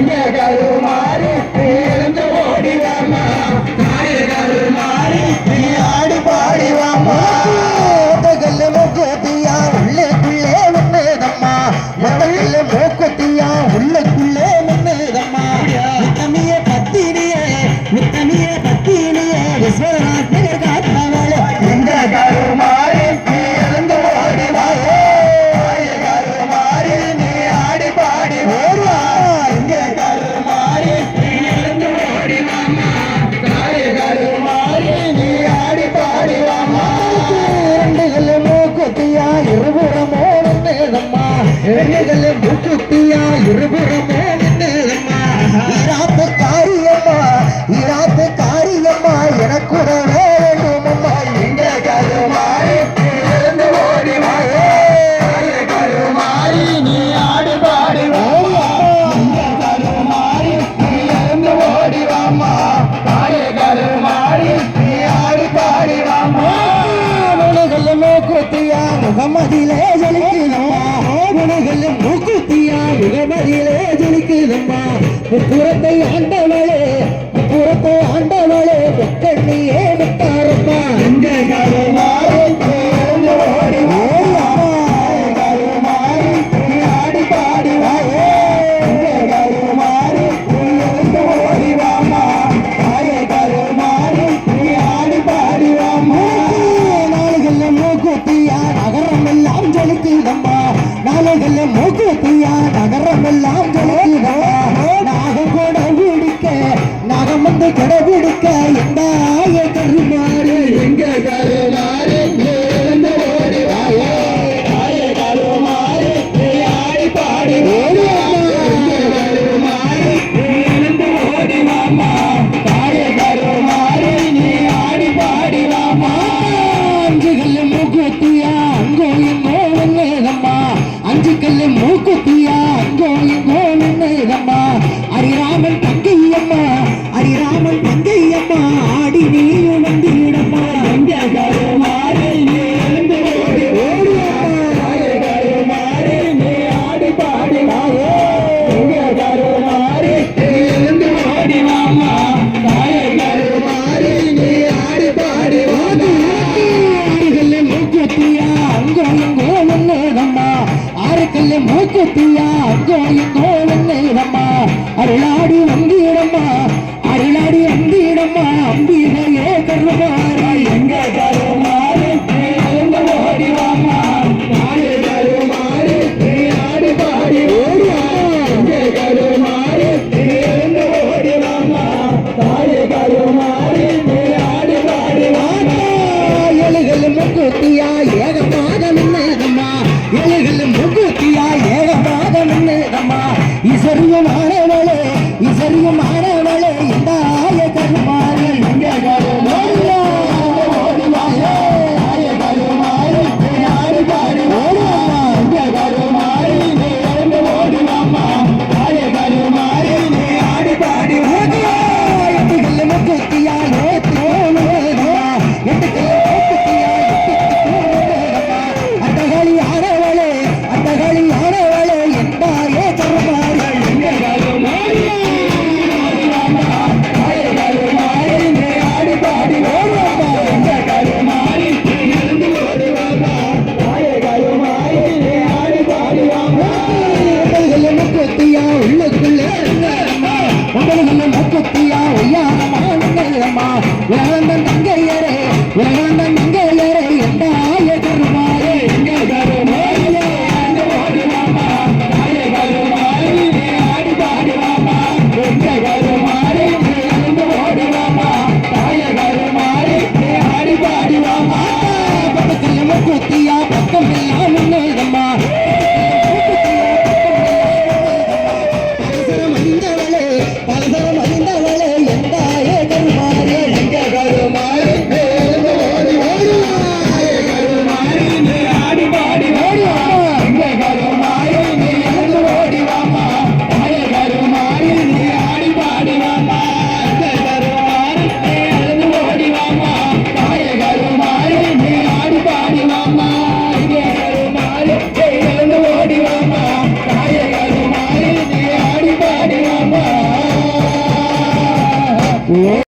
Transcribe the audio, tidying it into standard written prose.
எங்க கருமாறி எழுந்து ஓடிவாமா தாய கருமாறி நீ ஆடி பாடிவாமா கல்லு மூக்குத்தியா உள்ளுக்குள்ளே நின்னுதம்மா மொத்தக்கல்லு மூக்குத்தியா உள்ளுக்குள்ளே நின்னுதம்மா முத்தமிய பத்தினியே விஸ்வநாத் காத்தவளே எங்க கருமாறி நீ எழுந்து ஓடிவாமா தாய கருமாறி நீ ஆடி பாடி ஓடுவா எங்க கருமாறி நீ எழுந்து ஓடிவாமா தாய கருமாறி நீ ஆடி பாடிவாமா ரெண்டு கல்லு மூக்குத்தியா இருபுறமோ நின்னுதம்மா ரெண்டு கல்லு மூக்குத்தியா இருபுறமோ நின்னுதம்மா ஈராத்து காரியம்மா எனக்குறவே வேண்டுமம்மா எங்க கருமாறி நீ எழுந்து ஓடிவாமா தாய கருமாறி நீ ஆடி பாடி ஓடுவா எங்க கருமாறி நீ எழுந்து ஓடிவாமா தாய கருமாறி நீ ஆடி பாடிவாமா உனகல்ல மூக்குத்தியா முகமதியிலே ஜொலிக்குதம்மா உனகல்ல மூக்குத்தியா முகமதியிலே ஜொலிக்குதம்மா புறத்தை ஆண்டவளே முக்கண்ணியே முத்தாரம்மா எங்க கருமாறி நீ எழுந்து ஓடிவாமா தாய கருமாறி நீ ஆடி பாடி எங்க கருமாறி நீ எழுந்து ஓடிவாமா தாய கருமாறி நீ ஆடி பாடிவாமா நாளுகள்ல மூக்குத்தியா நகரம் எல்லாம் ஜொலிக்குதம்மா நாளுகள்ல மூக்குத்தியா நகரம் எல்லாம் ஜொலிக்குதம்மா நாகம் வந்து கடைபிடிக்க எந்தாய கருமாறு எங்க கருமாறி நீ எழுந்து ஓடிவாமா தாய கருமாறி நீ ஆடி பாடி எங்க கருமாறி நீ எழுந்து ஓடிவாமா தாய கருமாறி நீ ஆடி பாடிவாமா அஞ்சு கல்லு மூக்குத்தியா அங்கோ எங்கோ நின்னுதம்மா அஞ்சு கல்லு மூக்குத்தியா அங்கோ எங்கோ நின்னுதம்மா அரிராமன் தங்கையம்மா ஆடி நீயும் வந்திடம்மா எங்க கருமாறி நீ எழுந்து ஓடிவாமா தாய கருமாறி நீ ஆடி பாடிவாமா எங்க கருமாறி நீ எழுந்து ஓடிவாமா தாய கருமாறி நீ ஆடி பாடிவாமா ஆறுகல்ல மூக்குத்தியா அங்கோ எங்கோ நின்னுதம்மா ஆறுகல்ல மூக்குத்தியா அங்கோ எங்கோ நின்னுதம்மா அருளாடி வந்திடம்மா அம்பிகையே கருமாறி எங்க கருமாறி நீ எழுந்து ஓடிவாமா தாய கருமாறி நீ ஆடி பாடி எங்க கருமாறி நீ எழுந்து ஓடிவாமா தாய கருமாறி நீ ஆடி பாடிவாமா எழுகல் மூக்குத்தியா ஏகமாக நின்னுதம்மா எழுகல் மூக்குத்தியா ஏகமாக நின்னுதம்மா இசரியமானவளே எந்தாய கருமாறி எங்க கருமாறி ஓடிவாமா தாய கருமாறி நீ ஆடி பாடி எங்க கருமாறி நீ எழுந்து ஓடிவாமா தாய கருமாறி நீ ஆடி பாடி எட்டுகல்ல மூக்குத்தியா அட்டகளி ஆனவளே எந்தாயே கருமாறி எங்க கருமாறி தாய கருமாறி நீ ஆடி பாடி எங்க கருமாறி நீ எழுந்து ஓடிவாமா தாய கருமாறி நீ ஆடி பாடிவாமா மூக்குத்தியா உள்ளுக்குள்ளே உங்களுக்கு மூக்குத்தியா ஒய்யாரமா நின்னுதம்மா உலகந்தன் தங்கையரே எந்தாய கருமாறி எங்க கருமாறி எழுந்து ஓடிவாமா தாய கருமாறி நீ ஆடி பாடிவாமா எங்க கருமாறி நீ எழுந்து ஓடிவாமா தாய கருமாறி நீ ஆடி பாடிவாமா பக்கத்துல மூக்குத்தியா பக்கம் எல்லாம் நின்னுதம்மா பலசரம் அறிந்தவளே எந்தாய கருமாறி எங்க கருமாறி நீ எழுந்து ஓடிவாமா தாய கருமாறி நீ ஆடி பாடிவாமா எங்க கருமாறி நீ எழுந்து ஓடிவாமா தாய கருமாறி நீ ஆடி பாடிவாமா எங்க கருமாறி நீ எழுந்து ஓடிவாமா தாய கருமாறி நீ ஆடி பாடிவாமா எங்க கருமாறி நீ எழுந்து ஓடிவாமா தாய கருமாறி நீ ஆடி பாடிவாமா ஓ